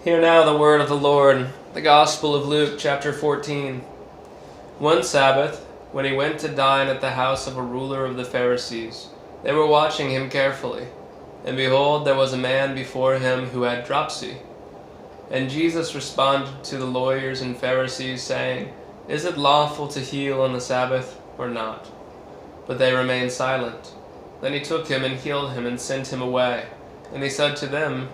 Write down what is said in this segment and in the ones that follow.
Hear now the word of the Lord, the Gospel of Luke, chapter 14. One Sabbath, when he went to dine at the house of a ruler of the Pharisees, they were watching him carefully. And behold, there was a man before him who had dropsy. And Jesus responded to the lawyers and Pharisees, saying, Is it lawful to heal on the Sabbath or not? But they remained silent. Then he took him and healed him and sent him away. And he said to them,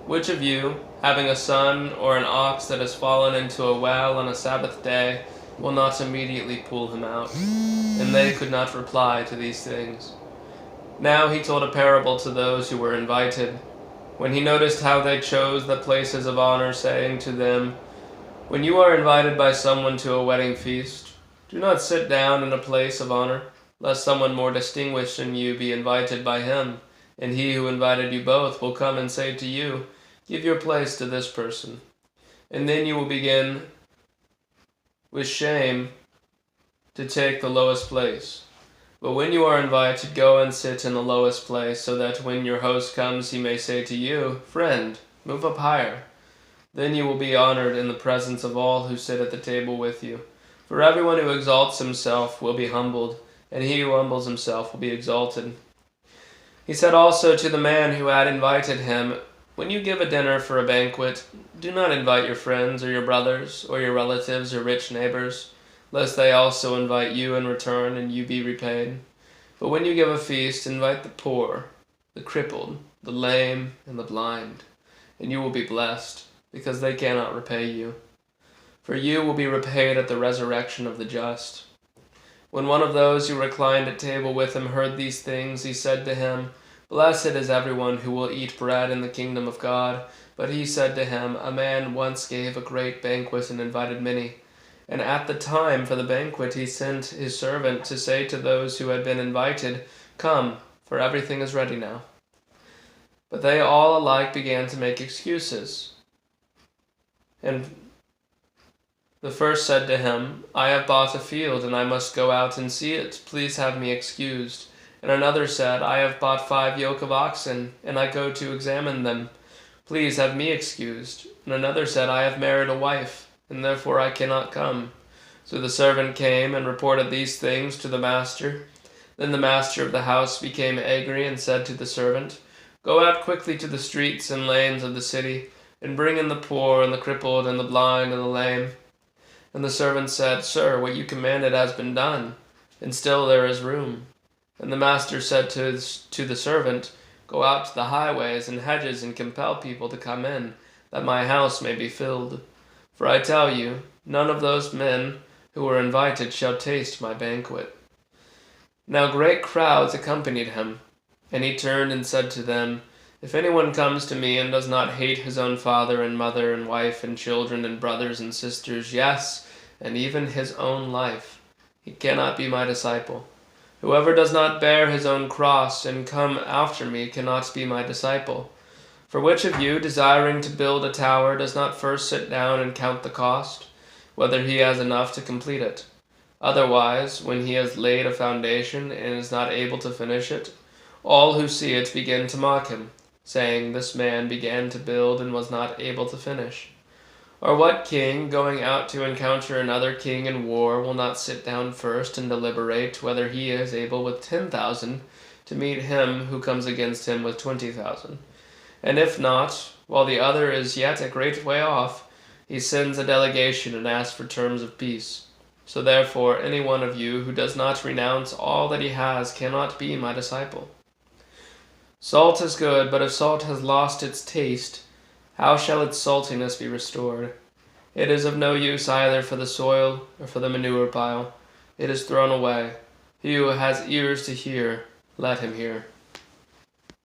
Which of you, having a son or an ox that has fallen into a well on a Sabbath day, will not immediately pull him out? And they could not reply to these things. Now he told a parable to those who were invited. When he noticed how they chose the places of honor, saying to them, When you are invited by someone to a wedding feast, do not sit down in a place of honor, lest someone more distinguished than you be invited by him, and he who invited you both will come and say to you, Give your place to this person. And then you will begin with shame to take the lowest place. But when you are invited, go and sit in the lowest place, so that when your host comes, he may say to you, Friend, move up higher. Then you will be honored in the presence of all who sit at the table with you. For everyone who exalts himself will be humbled, and he who humbles himself will be exalted. He said also to the man who had invited him, When you give a dinner for a banquet, do not invite your friends or your brothers or your relatives or rich neighbors, lest they also invite you in return and you be repaid. But when you give a feast, invite the poor, the crippled, the lame, and the blind, and you will be blessed, because they cannot repay you. For you will be repaid at the resurrection of the just. When one of those who reclined at table with him heard these things, he said to him, Blessed is everyone who will eat bread in the kingdom of God. But he said to him, A man once gave a great banquet and invited many. And at the time for the banquet he sent his servant to say to those who had been invited, Come, for everything is ready now. But they all alike began to make excuses. And the first said to him, I have bought a field, and I must go out and see it. Please have me excused. And another said, I have bought 5 yoke of oxen, and I go to examine them. Please have me excused. And another said, I have married a wife, and therefore I cannot come. So the servant came and reported these things to the master. Then the master of the house became angry and said to the servant, Go out quickly to the streets and lanes of the city, and bring in the poor and the crippled and the blind and the lame. And the servant said, Sir, what you commanded has been done, and still there is room. And the master said to the servant, Go out to the highways and hedges and compel people to come in, that my house may be filled. For I tell you, none of those men who were invited shall taste my banquet. Now great crowds accompanied him, and he turned and said to them, If anyone comes to me and does not hate his own father and mother and wife and children and brothers and sisters, yes, and even his own life, he cannot be my disciple. Whoever does not bear his own cross and come after me cannot be my disciple. For which of you, desiring to build a tower, does not first sit down and count the cost, whether he has enough to complete it? Otherwise, when he has laid a foundation and is not able to finish it, all who see it begin to mock him, saying, This man began to build and was not able to finish. Or what king, going out to encounter another king in war, will not sit down first and deliberate whether he is able with 10,000 to meet him who comes against him with 20,000? And if not, while the other is yet a great way off, he sends a delegation and asks for terms of peace. So therefore, any one of you who does not renounce all that he has cannot be my disciple. Salt is good, but if salt has lost its taste, how shall its saltiness be restored? It is of no use either for the soil or for the manure pile. It is thrown away. He who has ears to hear, let him hear.